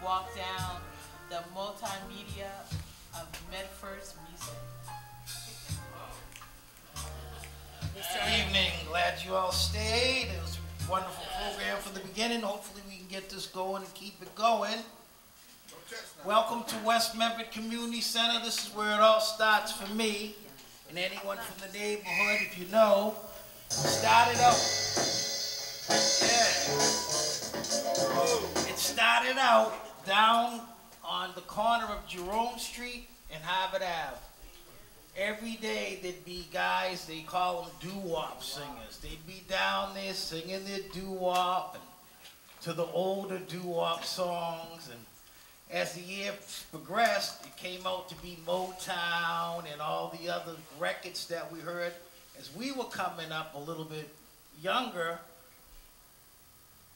walk down the multimedia of Medford's music. Good evening. Glad you all stayed. It was a wonderful program from the beginning. Hopefully we can get this going and keep it going. Welcome to West Medford Community Center. This is where it all starts for me and anyone from the neighborhood, if you know. Started out. It started out down on the corner of Jerome Street and Harvard Ave. Every day there'd be guys, they call them doo-wop singers. They'd be down there singing their doo-wop and to the older doo-wop songs. And as the year progressed, it came out to be Motown and all the other records that we heard. As we were coming up a little bit younger,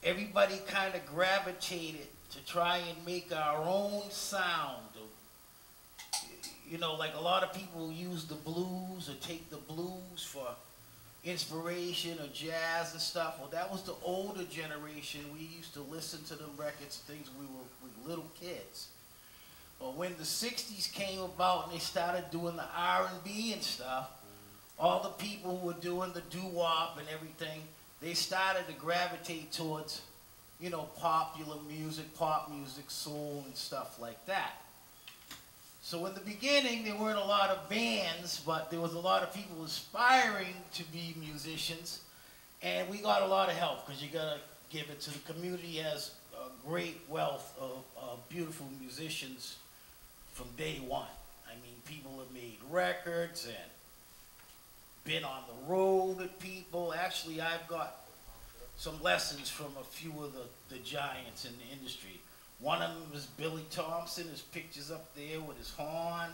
everybody kind of gravitated to try and make our own sound. You know, like a lot of people use the blues or take the blues for inspiration or jazz and stuff. Well, that was the older generation. We used to listen to them records and things when we were little kids. But when the 60s came about and they started doing the R&B and stuff, all the people who were doing the doo-wop and everything, they started to gravitate towards, you know, popular music, pop music, soul and stuff like that. So in the beginning, there weren't a lot of bands, but there was a lot of people aspiring to be musicians, and we got a lot of help because you got to give it to the community. Has a great wealth of beautiful musicians from day one. I mean, people have made records and been on the road with people. Actually, I've got some lessons from a few of the giants in the industry. One of them was Billy Thompson. His picture's up there with his horn.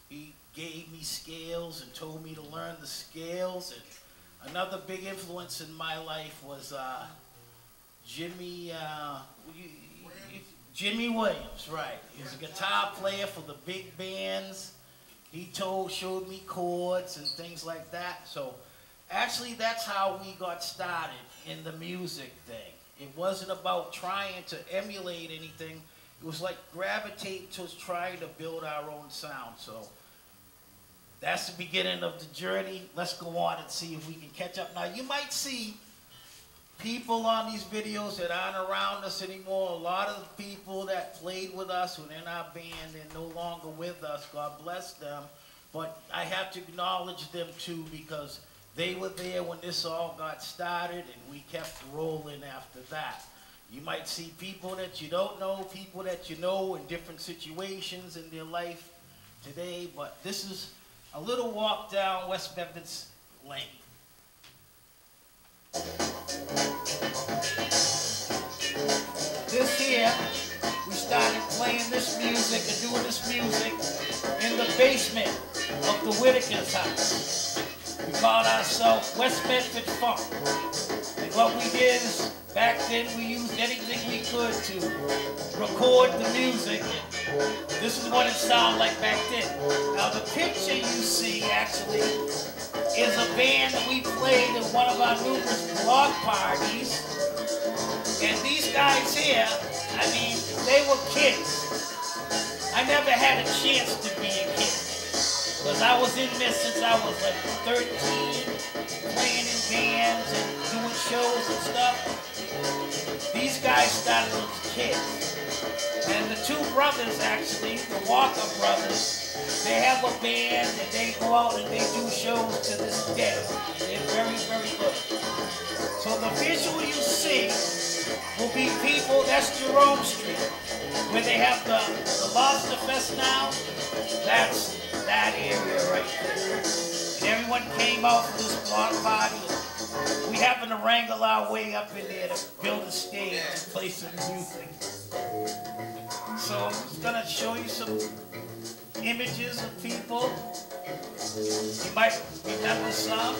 He gave me scales and told me to learn the scales. And another big influence in my life was Jimmy Williams, right. He was a guitar player for the big bands. He showed me chords and things like that. So actually that's how we got started in the music thing. It wasn't about trying to emulate anything. It was like gravitate towards trying to build our own sound. So that's the beginning of the journey. Let's go on and see if we can catch up. Now you might see people on these videos that aren't around us anymore. A lot of the people that played with us who were in our band and no longer with us, God bless them. But I have to acknowledge them too because they were there when this all got started, and we kept rolling after that. You might see people that you don't know, people that you know in different situations in their life today, but this is a little walk down West Medford's lane. This here, we started playing this music and doing this music in the basement of the Whitaker's house. We called ourselves West Medford Funk. And what we did is, back then we used anything we could to record the music. And this is what it sounded like back then. Now the picture you see actually is a band that we played at one of our numerous block parties. And these guys here, I mean, they were kids. I never had a chance to be a kid. Because I was in this since I was like 13, playing in bands and doing shows and stuff. These guys started as kids. And the two brothers actually, the Walker brothers, they have a band and they go out and they do shows to this day. And they're very, very good. So the visual you see will be people, that's Jerome Street, where they have the Lobster Fest now. That's that area right there. And everyone came out for this block party. We happened to wrangle our way up in there to build a stage and play some music. So I'm just gonna show you some images of people. You might remember some.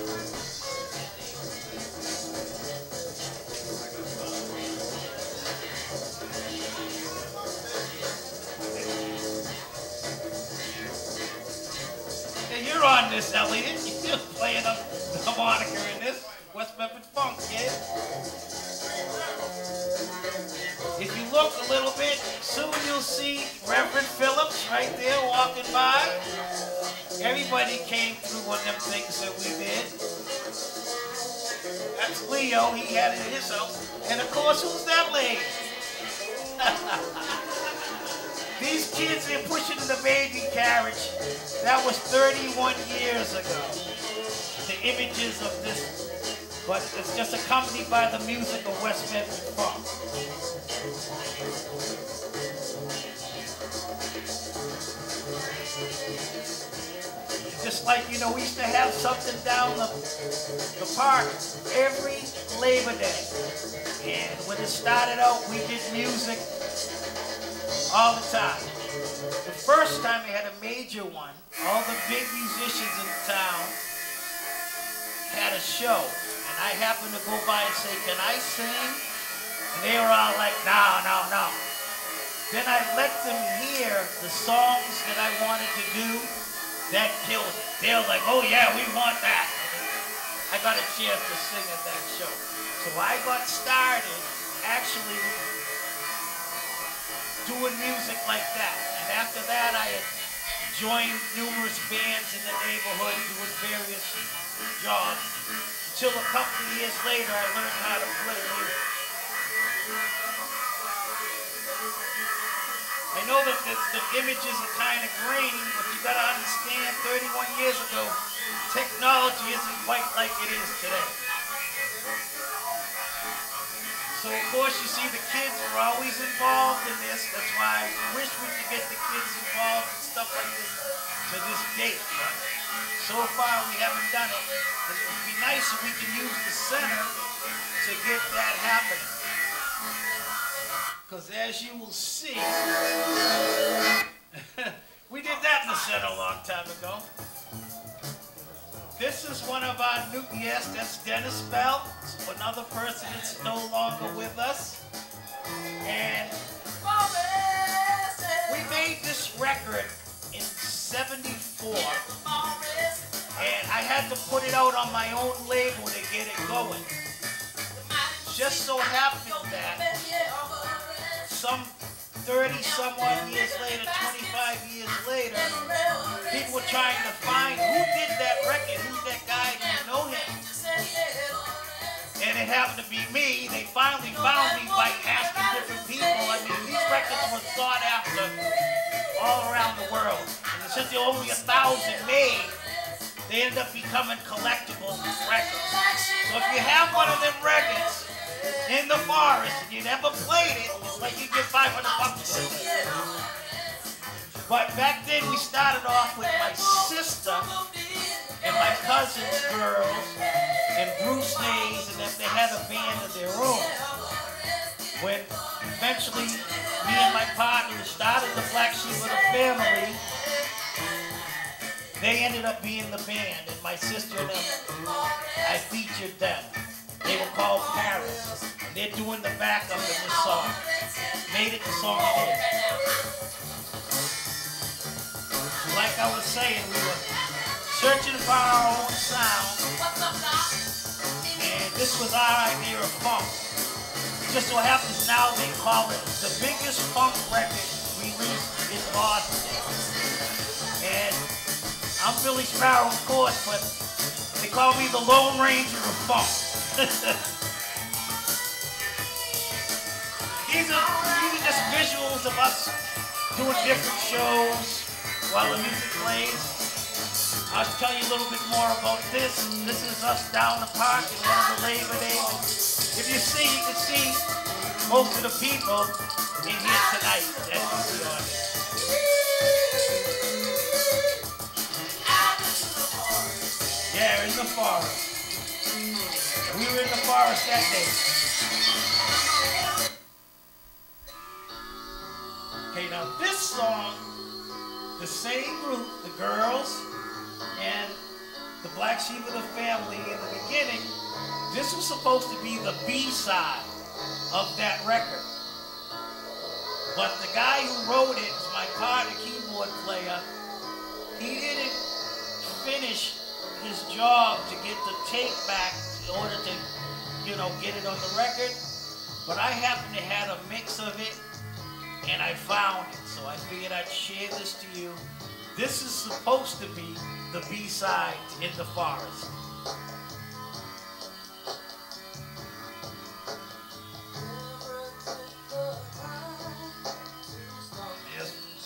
You're on this, Elliot. You're playing a harmonica in this. West Medford Funk, kid. If you look a little bit, soon you'll see Reverend Phillips right there walking by. Everybody came through one of them things that we did. That's Leo, he had it in his house. And of course, who's that lady? These kids, they're pushing in the baby carriage. That was 31 years ago. The images of this, but it's just accompanied by the music of West Memphis Funk. Just like, you know, we used to have something down the park every Labor Day. And when it started out, we did music all the time. The first time they had a major one, all the big musicians in town had a show. And I happened to go by and say, can I sing? And they were all like, no, no, no. Then I let them hear the songs that I wanted to do. That killed it. They were like, oh yeah, we want that. I got a chance to sing at that show. So I got started actually doing music like that. And after that, I had joined numerous bands in the neighborhood doing various jobs. Until a couple of years later, I learned how to play music. I know that the images are kind of grainy, but you got to understand, 31 years ago, technology isn't quite like it is today. So of course, you see, the kids are always involved in this. That's why I wish we could get the kids involved in stuff like this to this date. But so far, we haven't done it. It would be nice if we could use the center to get that happening. Because as you will see, we did that in the center a long time ago. This is one of our new, yes, that's Dennis Bell, another person that's no longer with us. And we made this record in '74. And I had to put it out on my own label to get it going. Just so happened that some 30-some-odd years later, 25 years later, people were trying to find who did that record, who's that guy, do you know him? And it happened to be me. They finally found me by asking different people. I mean, these records were sought after all around the world. And since there were only 1,000 made, they ended up becoming collectible records. So if you have one of them records in the forest and you never played it, it's like you get $500 for it. But back then we started off with my sister and my cousin's girls and Bruce Hayes, and then they had a band of their own. When eventually me and my partner started the Black Sheep of the Family, they ended up being the band, and my sister and them, I featured them. They were called Paris. And they're doing the backup of this song. Made it the song it is. Like I was saying, we were searching for our own sound. And this was our idea of funk. It just so happens now they call it the biggest funk record released in Boston. And I'm Billy Sparrow, of course, but they call me the Lone Ranger of funk. These are just visuals of us doing different shows while the music plays. I'll tell you a little bit more about this. This is us down the park in one of the Labor Days. If you see, you can see most of the people in here tonight. As you see on it. Yeah, in the forest. We were in the forest that day. Okay, now this song, the same group, the girls and the Black Sheep of the Family in the beginning, this was supposed to be the B-side of that record. But the guy who wrote it, my partner, keyboard player, he didn't finish his job to get the tape back in order to, you know, get it on the record. But I happen to have a mix of it, and I found it, so I figured I'd share this to you. This is supposed to be the B-side to In the Forest.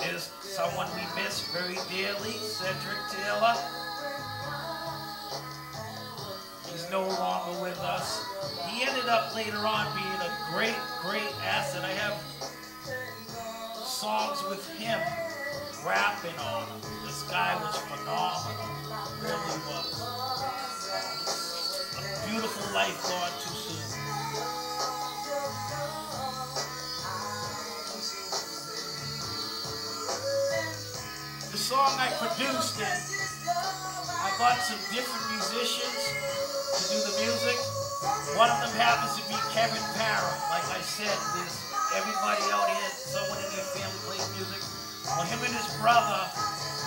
There's someone we miss very dearly, Cedric Taylor. He's no longer with us. He ended up later on being a great, great asset. I have songs with him rapping on them. This guy was phenomenal, really was. A beautiful life gone too soon. The song I produced it, I got some different musicians to do the music. One of them happens to be Kevin Parham. Like I said, there's everybody out here, someone in their family plays music. Well, him and his brother,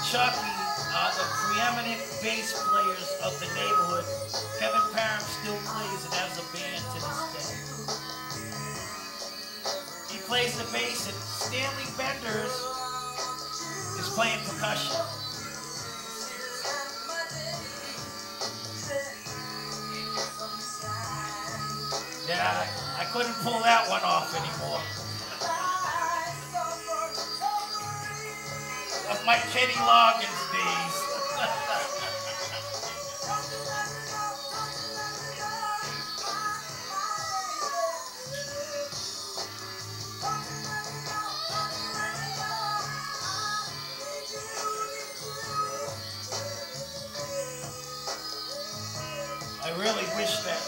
Chucky, are the preeminent bass players of the neighborhood. Kevin Parham still plays and has a band to this day. He plays the bass, and Stanley Benders is playing percussion. Yeah, I couldn't pull that one off anymore. That's my Kenny Loggins days. I really wish that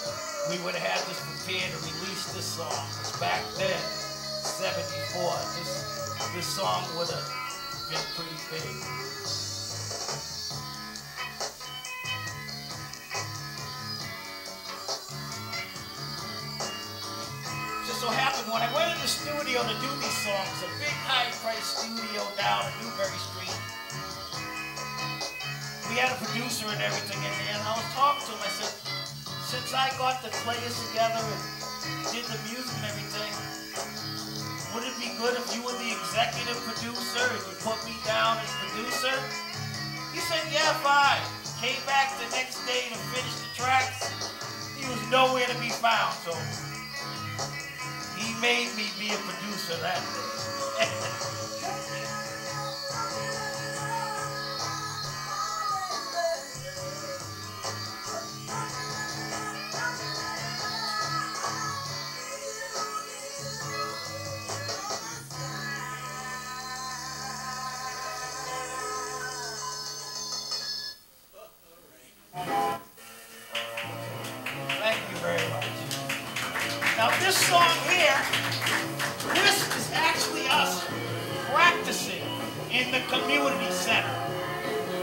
we would have had this prepared to release this song. Because back then, 74, this song would have been pretty big. Just so happened when I went in the studio to do these songs, a big high-priced studio down in Newbury Street, we had a producer and everything in there, and I was talking to him. I said, since I got the players together and did the music and everything, would it be good if you were the executive producer and you put me down as producer? He said, yeah, fine. Came back the next day to finish the tracks. He was nowhere to be found, so he made me be a producer that day. Now this song here, this is actually us practicing in the community center.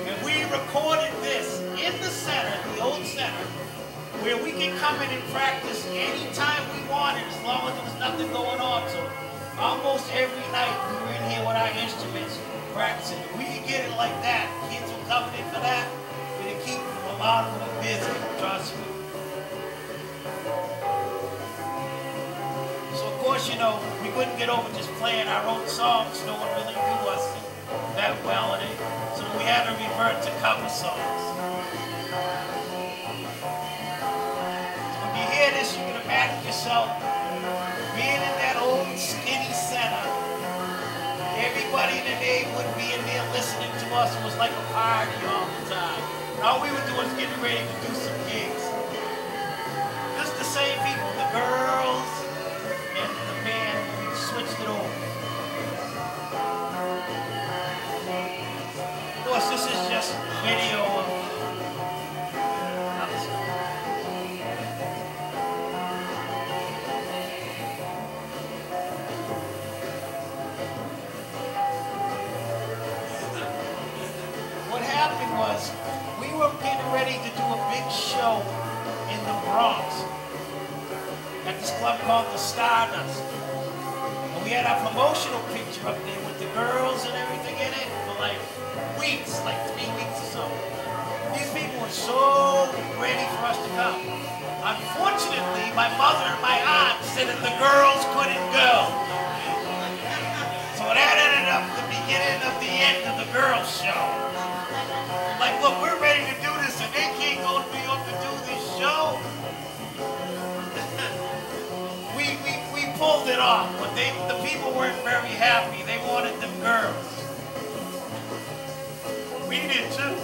And we recorded this in the center, the old center, where we can come in and practice anytime we wanted as long as there was nothing going on. So almost every night we were in here with our instruments practicing. If we could get it like that, kids were coming in for that, it'd keep a lot of them busy, trust me. Of course, you know, we couldn't get over just playing our own songs. No one really knew us that well, so we had to revert to cover songs. So when you hear this, you can imagine yourself being in that old skinny center. Everybody in the neighborhood being there listening to us. It was like a party all the time. And all we would do was get ready to do some gigs. Just the same people, the girls, and the band switched it over. Of course, this is just video of other stuff. What happened was, we were getting ready to do a big show in the Bronx at this club called the Stardust. And we had our promotional picture up there with the girls and everything in it for like weeks, like 3 weeks or so. These people were so ready for us to come. Unfortunately, my mother and my aunt said that the girls couldn't go. So that ended up the beginning of the end of the girls' show. Like, look, we're ready to do this, and they can't go to New York to do this show. we pulled it off, but the people weren't very happy. They wanted them girls. We did too.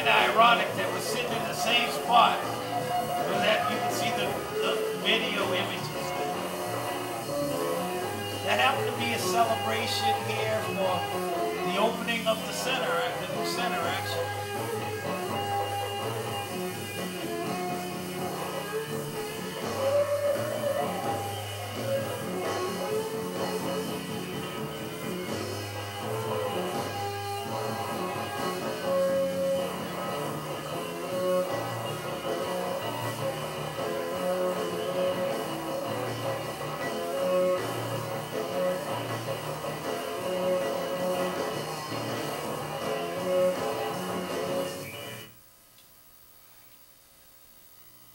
Ironic that we're sitting in the same spot so that you can see the video images there. That happened to be a celebration here for the opening of the center, the new center actually.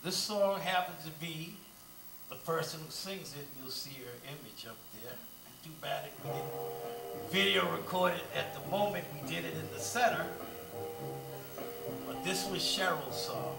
This song happens to be the person who sings it. You'll see her image up there. Too bad we didn't video record it at the moment we did it in the center. But this was Cheryl's song.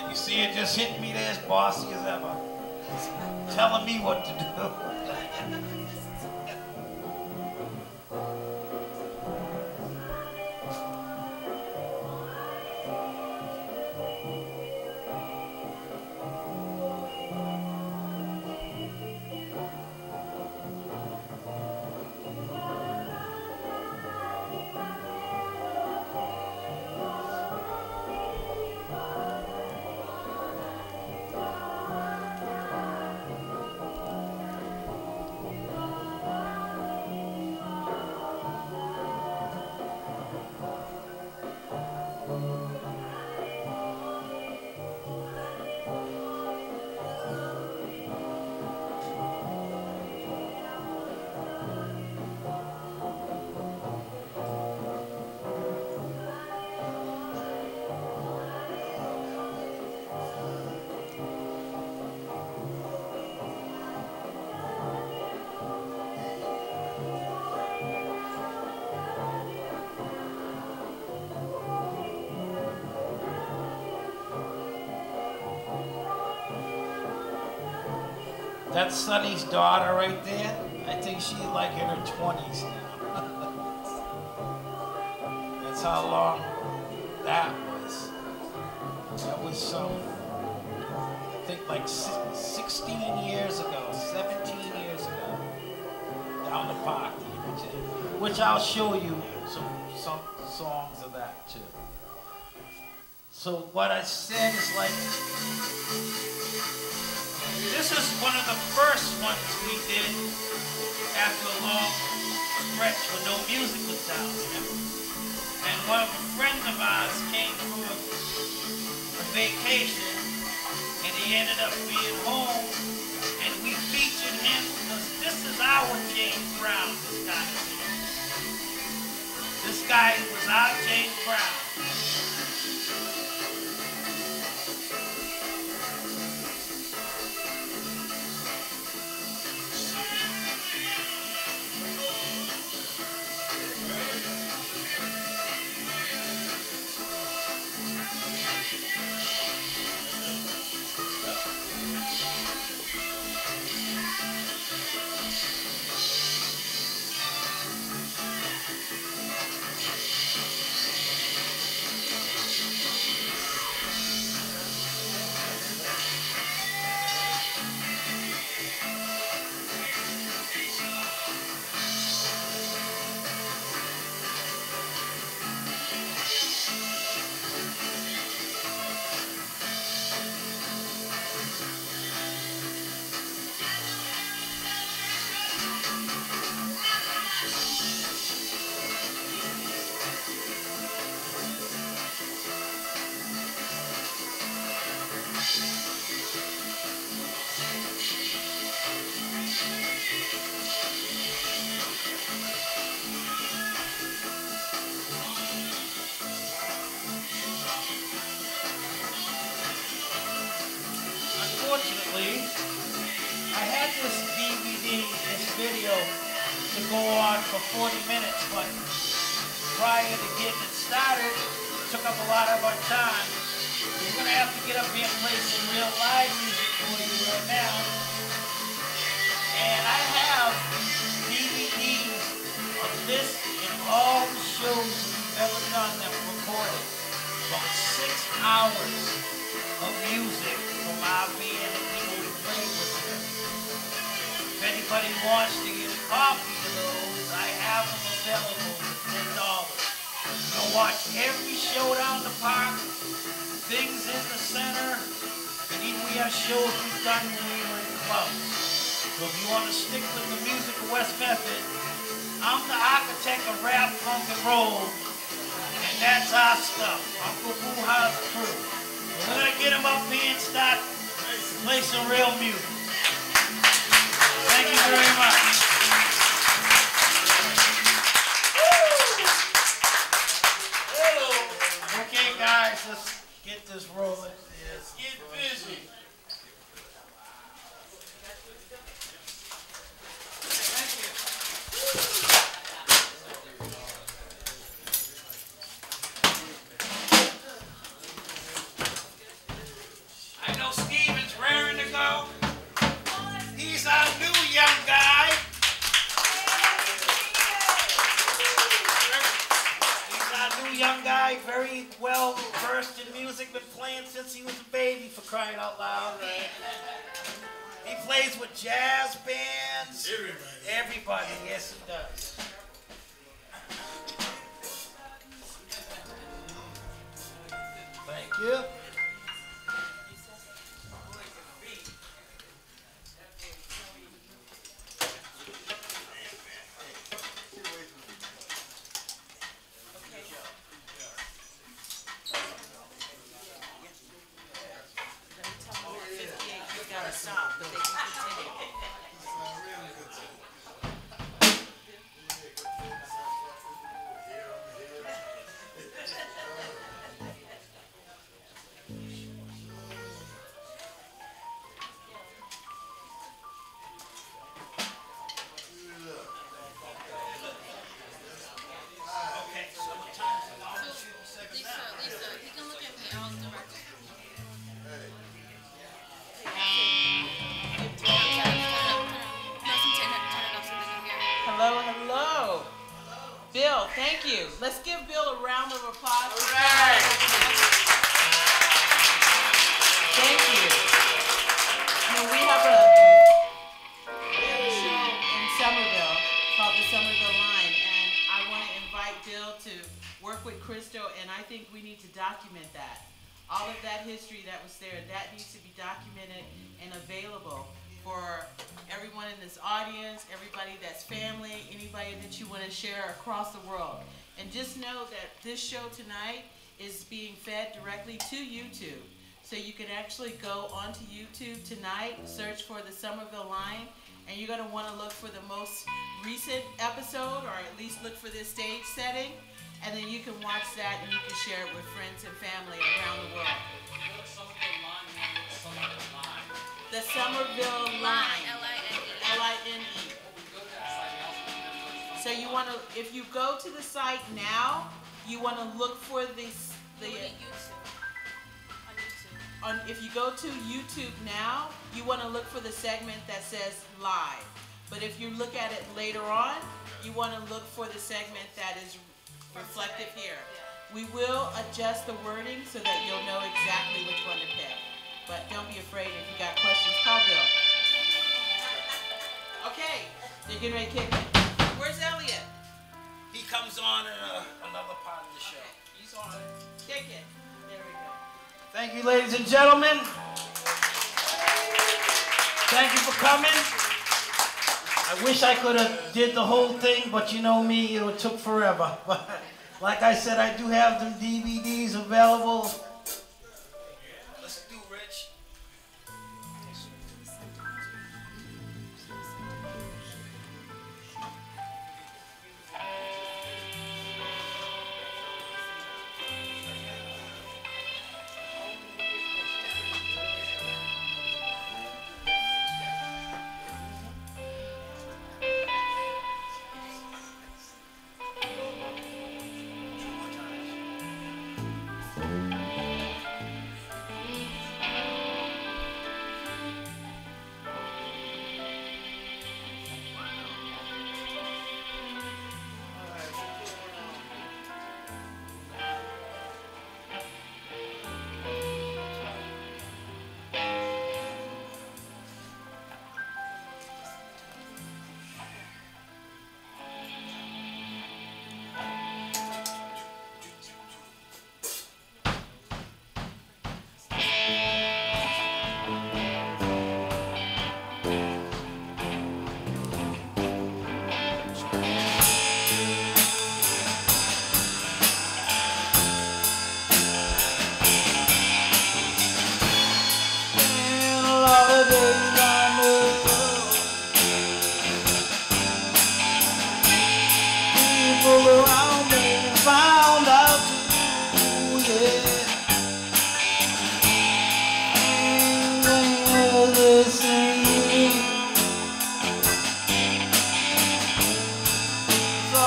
You see it just hitting me there as bossy as ever. It's telling me what to do. That's Sonny's daughter right there. I think she's like in her 20s now. That's how long that was. That was some, I think like 16 years ago, 17 years ago, down the park, which I'll show you some songs of that too. So what I said is like, this is one of the first ones we did after a long stretch when no music was down here. And one of a friend of ours came for a vacation, and he ended up being home, and we featured him because this is our James Brown, this kind of thing. This guy was our James Brown. video to go on for 40 minutes, but prior to getting it started, it took up a lot of our time. We're going to have to get up here and play some real live music for you right now. And I have DVDs of this and all the shows we've ever done that were recorded. About 6 hours of music from our band and people we played with them. If anybody wants to get a copy of those, I have them available for $10. You can watch every show down the park, things in the center, and even we have shows we've done when we were in clubs. So if you want to stick with the music of West Method, I'm the architect of rap, funk, and roll, and that's our stuff. Uncle Boo Ha's crew. We're going to get them up here and start play some real music. Thank you very much. Okay, guys, let's get this rolling. Let's get busy. I know Steven's raring to go. He's our new young guy. He's our new young guy, very well versed in music, been playing since he was a baby, for crying out loud. He plays with jazz bands. Everybody, yes he does. Thank you. Stop, but they can continue. Hello. Bill, thank you. Let's give Bill a round of applause. All right. Thank you. We have a show in Somerville called the Somerville Line, and I want to invite Bill to work with Christo, and I think we need to document that. All of that history that was there, that needs to be documented and available for everyone in this audience, everybody that's family, anybody that you want to share across the world. And just know that this show tonight is being fed directly to YouTube. So you can actually go onto YouTube tonight, search for the Somerville Line, and you're going to want to look for the most recent episode, or at least look for this stage setting, and then you can watch that and you can share it with friends and family around the world. The Somerville Line, L-I-N-E. So you want to, if you go to the site now, you want to look for if you go to YouTube now, you want to look for the segment that says live. But if you look at it later on, you want to look for the segment that is reflective here. We will adjust the wording so that you'll know exactly which one to pick. But don't be afraid. If you got questions, call Bill. Okay, they're getting ready to kick it. Where's Elliot? He comes on in another part of the show. He's on it. Kick it. There we go. Thank you, ladies and gentlemen. Thank you for coming. I wish I could have did the whole thing, but you know me, it took forever. But like I said, I do have them DVDs available.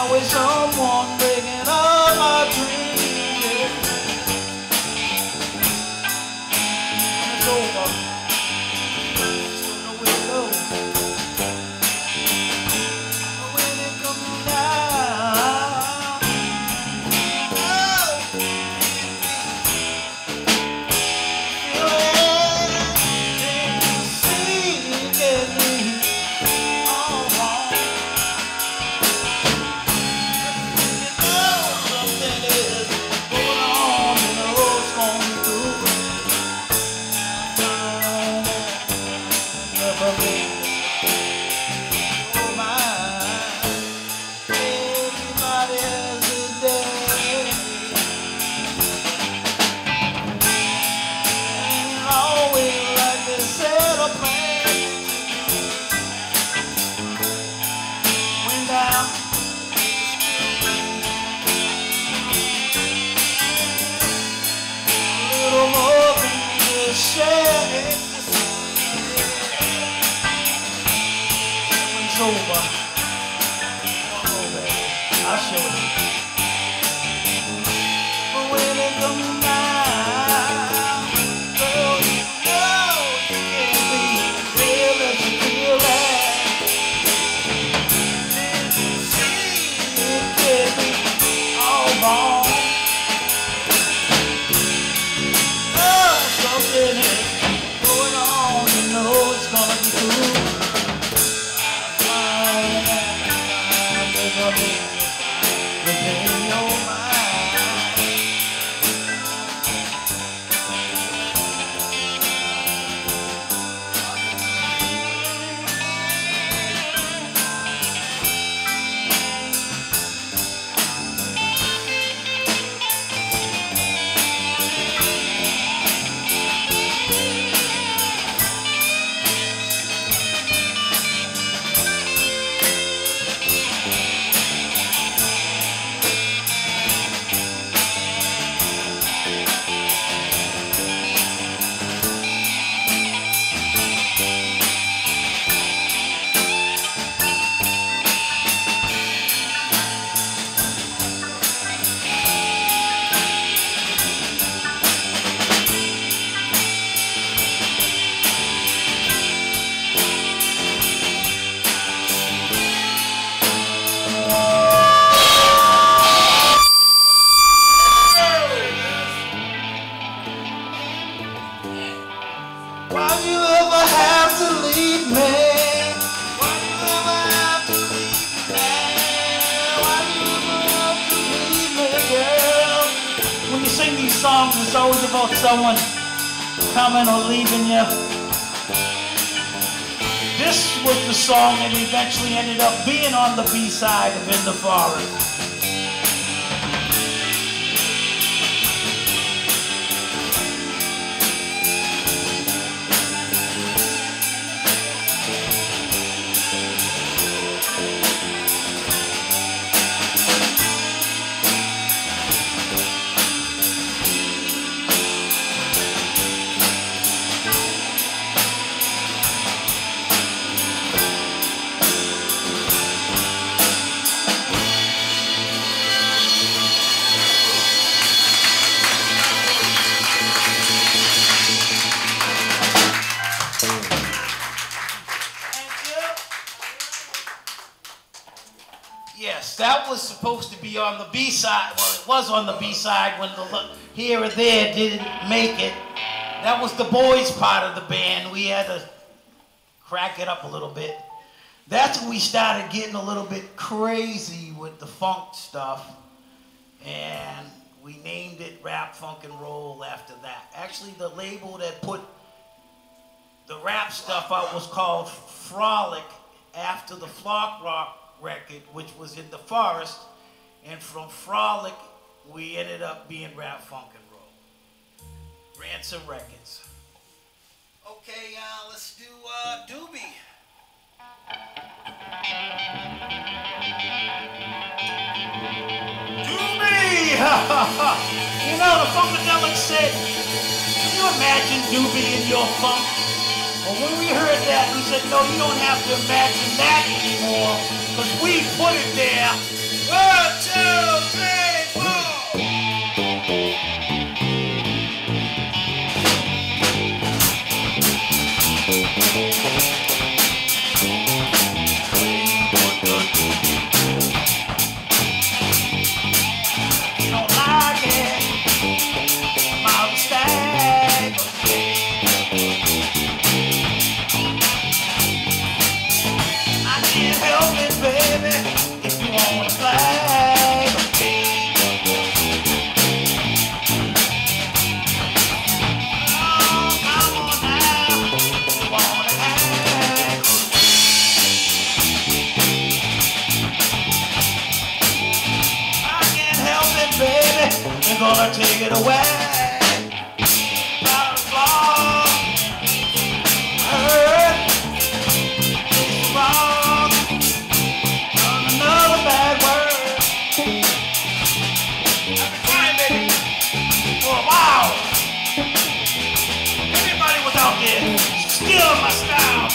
always someone breaking all my dreams. And it's over. Still know where to go. But when it comes down, oh, feel everything you see, get me all wrong. Something is going on, you know it's gonna be through. Never leave. Oh my, everybody has a day. And always like they set a plan. Went down. Little more than just share. It's over. Oh, baby, I'll show you. But when it comes down, girl, you know you can't be real that you feel that. Did you see it can't be all wrong? Oh, something is going on, you know it's gonna be through. Within your mind. Why you ever have to leave me? Why you ever have to leave me? Why you ever have to leave me, girl? When you sing these songs, it's always about someone coming or leaving you. This was the song that eventually ended up being on the B-side of In the Forest. Yes, that was supposed to be on the B-side. Well, it was on the B-side when the Here or There didn't make it. That was the boys' part of the band. We had to crack it up a little bit. That's when we started getting a little bit crazy with the funk stuff. And we named it Rap, Funk, and Roll after that. Actually, the label that put the rap stuff out was called Frolic after the Flock Rock record, which was In the Forest, and from Frolic we ended up being Rap, Funk, and Roll. Ransom Records. Okay, let's do Doobie. Doobie! You know, the Funkadelics said, can you imagine Doobie in your funk? Well, when we heard that, we said, no, you don't have to imagine that anymore, because we put it there. gonna take it away. Blah, blah. Hurt, wrong, on another bad word. I've been trying, baby, for a while. Everybody was out there stealing my style.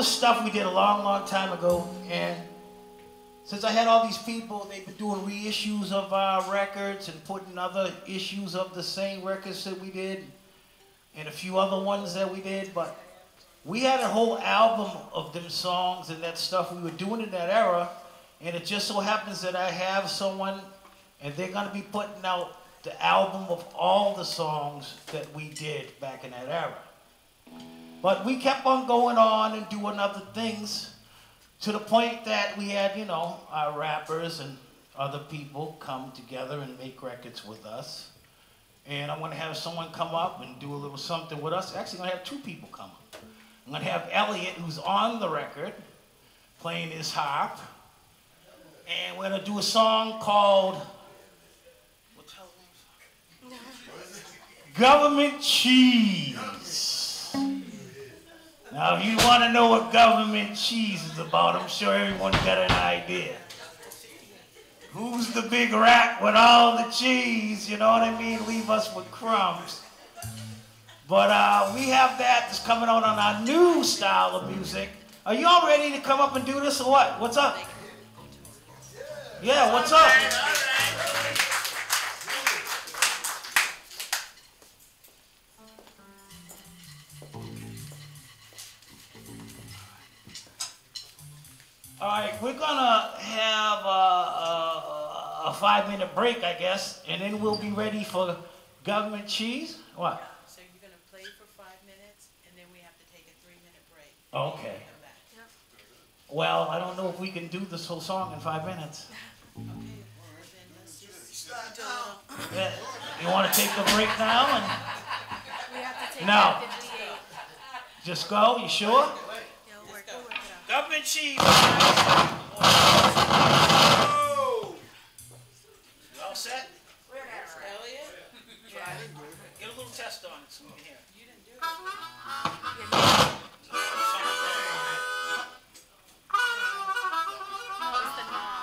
Stuff we did a long time ago, and since I had all these people, they've been doing reissues of our records and putting other issues of the same records that we did and a few other ones that we did, but we had a whole album of them songs and that stuff we were doing in that era, and it just so happens that I have someone, and they're going to be putting out the album of all the songs that we did back in that era. But we kept on going on and doing other things to the point that we had, you know, our rappers and other people come together and make records with us. And I'm going to have someone come up and do a little something with us. Actually, I'm going to have two people come up. I'm going to have Elliot, who's on the record, playing his harp. And we're going to do a song called, what's the name? Government Cheese. Now, if you want to know what government cheese is about, I'm sure everyone got an idea. Who's the big rat with all the cheese? You know what I mean? Leave us with crumbs. But we have that that's coming out on our new style of music. Are you all ready to come up and do this or what? What's up? Yeah, what's up? All right, we're gonna have a 5-minute break, I guess, and then we'll be ready for government cheese. What? So you're going to play for 5 minutes, and then we have to take a 3-minute break. Okay. Well, I don't know if we can do this whole song in 5 minutes. Okay, well, then let's just do a little. Yeah. You want to take a break now? And We have to take no. 58. Just go? You sure? Yeah, we'll work it out. Government cheese. Oh. You all set? Elliot? Get a little test on it so we can hear. You didn't do it. No, it's the knob.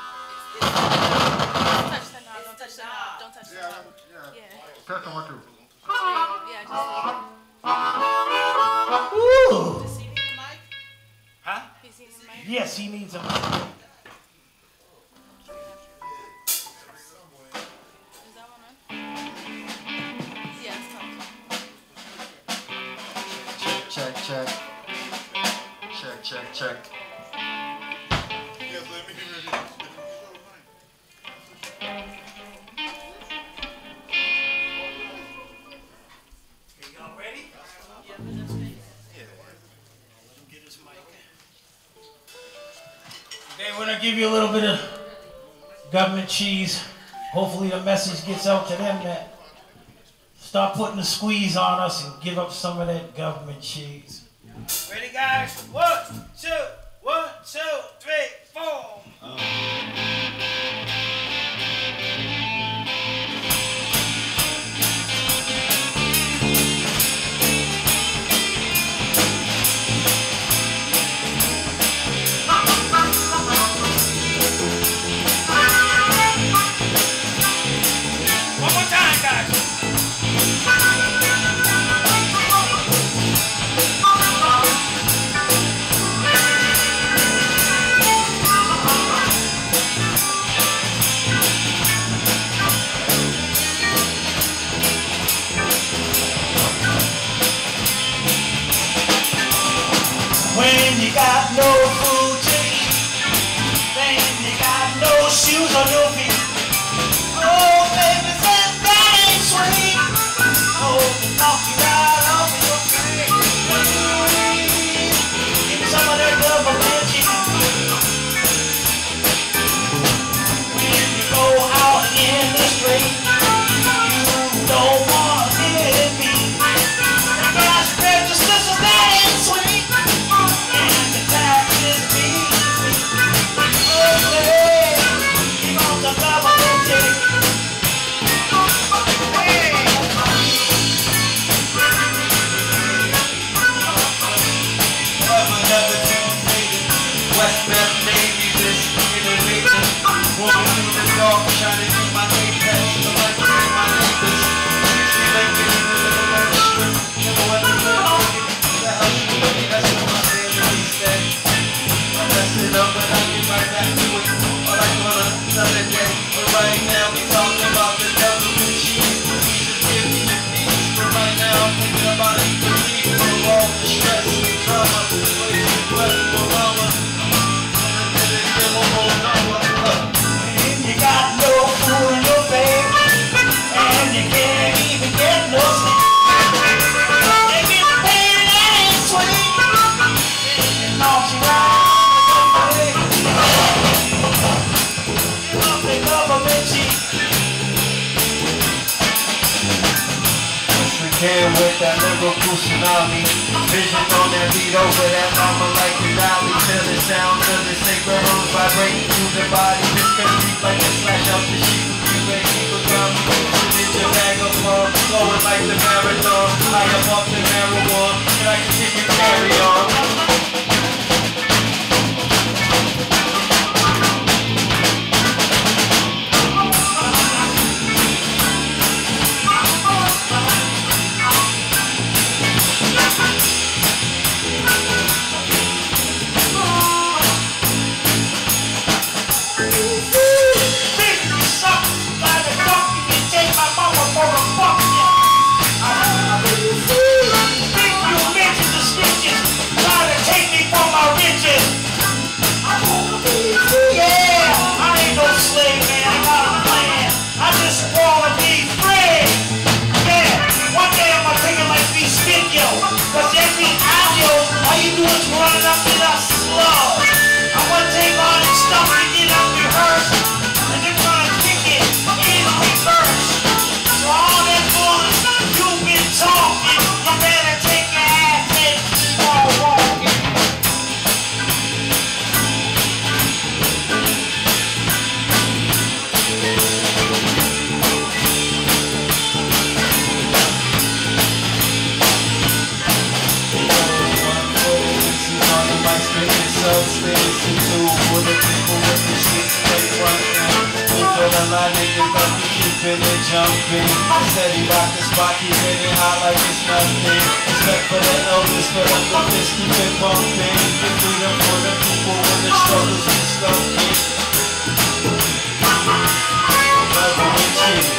Don't touch the knob. Don't touch the knob. Don't touch the knob. Yeah. Test on 1, 2. Yeah, just leave Ooh. Does he need a mic? Huh? it. He's seen the mic. Yes, he needs a mic. Is that one on? Yeah, it's not. Check, check. Check, check, check. Yes, let me hear it. Okay, y'all ready? Yeah, but that's me. Let him get his mic. Okay, we're gonna give you a little bit of government cheese. Hopefully the message gets out to them that stop putting the squeeze on us and give up some of that government cheese. Ready, guys? 1, 2, 1, 2, 3, 4. One more time, guys. When you got no food to eat, then you got no shoes on your feet. Oh, baby, says that ain't sweet. Oh, knock you right off of your feet. Give me some of that government cheese. When you go out in the street, you don't want to hit me. The gas register says that ain't sweet. And the taxes be sweet. Oh, baby, you want the government cheese. West Meth Navy, this innovation. Walking through the dark, trying to keep my name past the light of my neighbors. See them getting in the middle of the strip. Never went to the house to me, that's what my family said. I messed it up, but I'll get right back to it. All I want another day. But right now, we talking about the government cheese. Please just give me the peace. But right now, I'm thinking about it. Relief from all the stress and drama. Ways to bless my mama. And you got no food in your bag, and you can't even get no sleep. They get the pain that ain't sweet, and knock you right away. Give up the government cheese. We came with that lyrical tsunami. Vision on that beat over that mama like a dolly. Till the sound of the sacred herbs vibrating through the body. This can beat like a slash out the sheet. You ain't keep a drum. It's your bag of love. Flowing like the marathon. High up off the marijuana. And I can see you carry on. you do is run up to the slow. I want to take all this stuff and get up rehearsed, and then we're gonna kick it in reverse. So all that fun you've been talking, you better take your ass and keep on walking. Substance into for the people with the streets they frontin'. We feel a lot niggas got me keeping it jumping. Steady rock the spot, keeping it hot like it's nothing. Respect for the elders, for the focus, keep it bumping. Get freedom for the people when the struggles be stuck in. Love and cheers.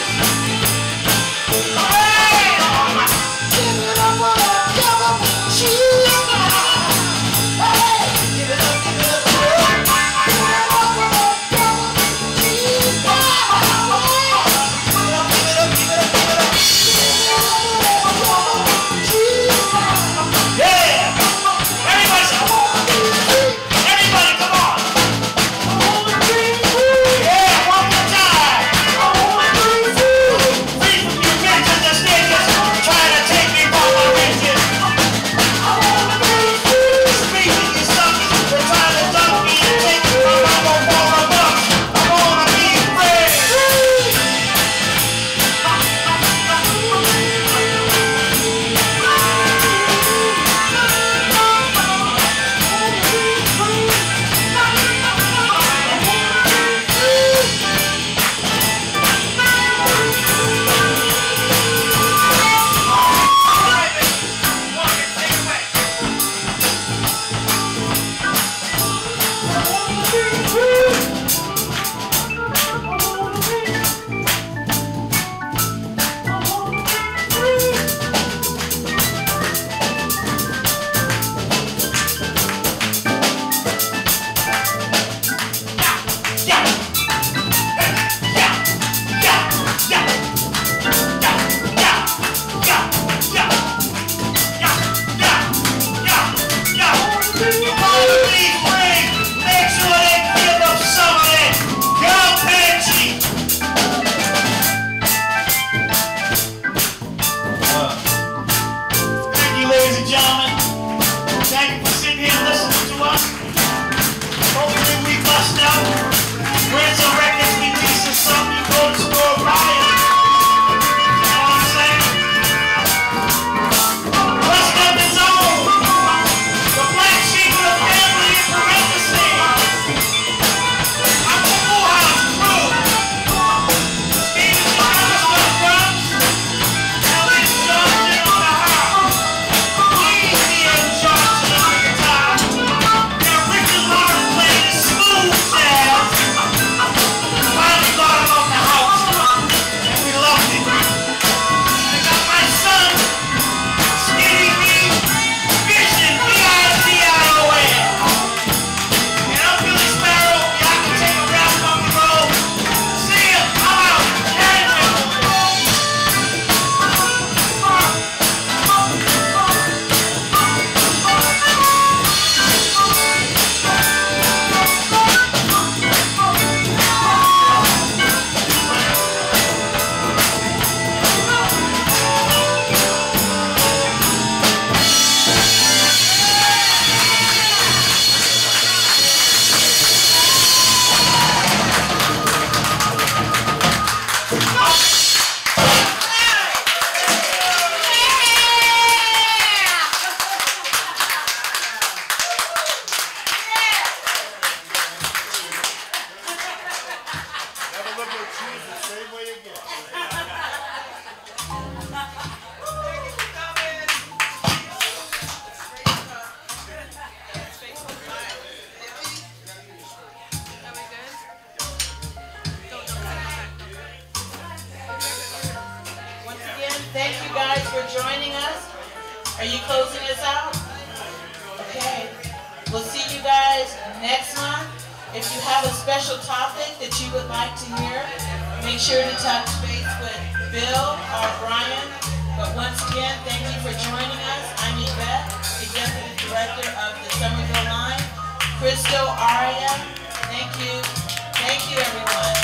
Are you closing us out? Okay. We'll see you guys next month. If you have a special topic that you would like to hear, make sure to touch base with Bill or Brian. But once again, thank you for joining us. I'm Yvette. Executive Director of the Somerville Line. Crystal, Aria, thank you. Thank you, everyone.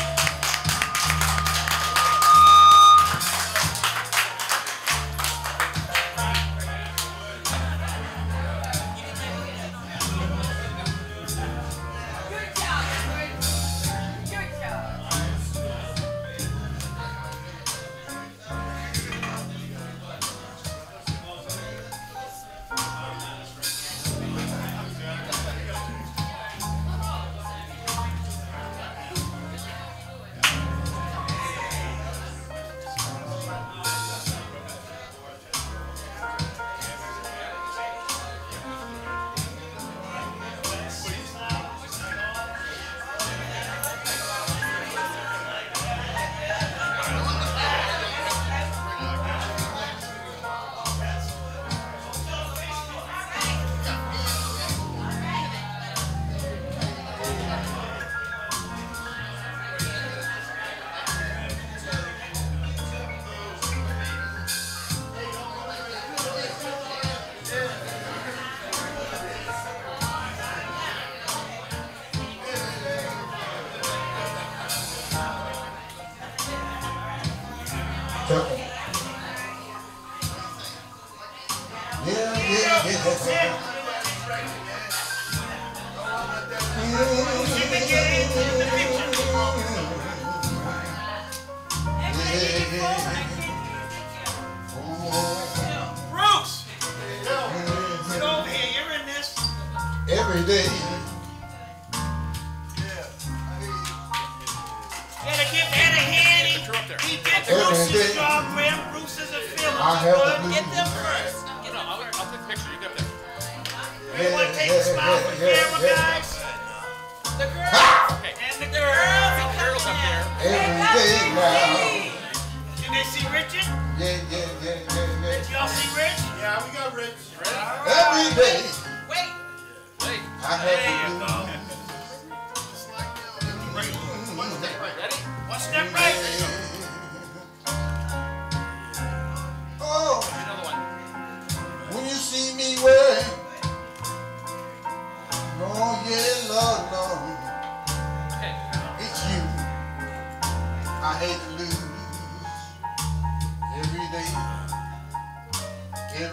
Every day. Gotta give that a hand. He did the roosters job for him. Roosters are feeling good. Get them first. Get them I'll take a picture. You get there. Everyone take a smile for the camera, guys. the girls. Okay. And the girls. Girls up there. Every day now. Can they see Richard? Yeah. Y'all see Rich? Yeah, we got Rich. Every day. Wait. Wait. I have There to you do. go. Ready? One step right. Oh, Another one. when you see me wearing, oh yeah, Lord, Okay. it's you. I hate to lose every day. Good.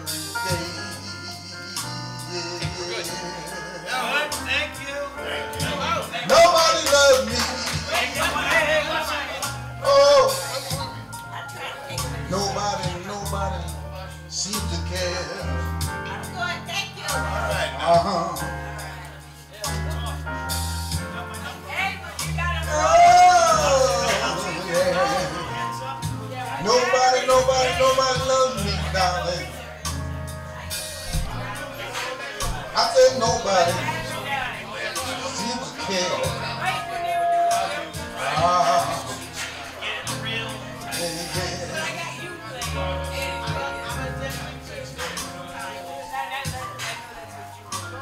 Good. Thank you. Nobody loves me. Hey, one second. Oh, nobody seems to care. I'm good. Thank you. Oh, yeah. Nobody loves me, darling. I said nobody seems to care.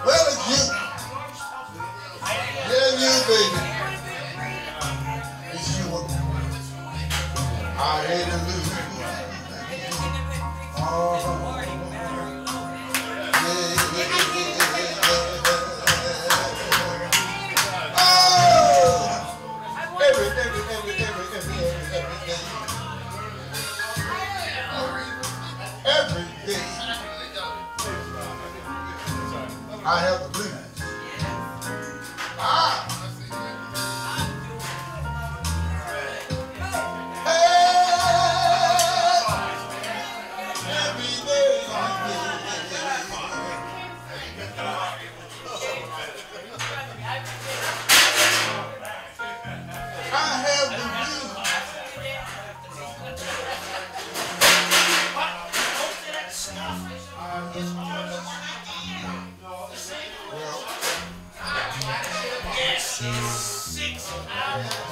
Well, it's you. Yeah, you, baby. It's you. I hate to lose. Oh, every day. Every day. I have the blues. Yes, 6 hours.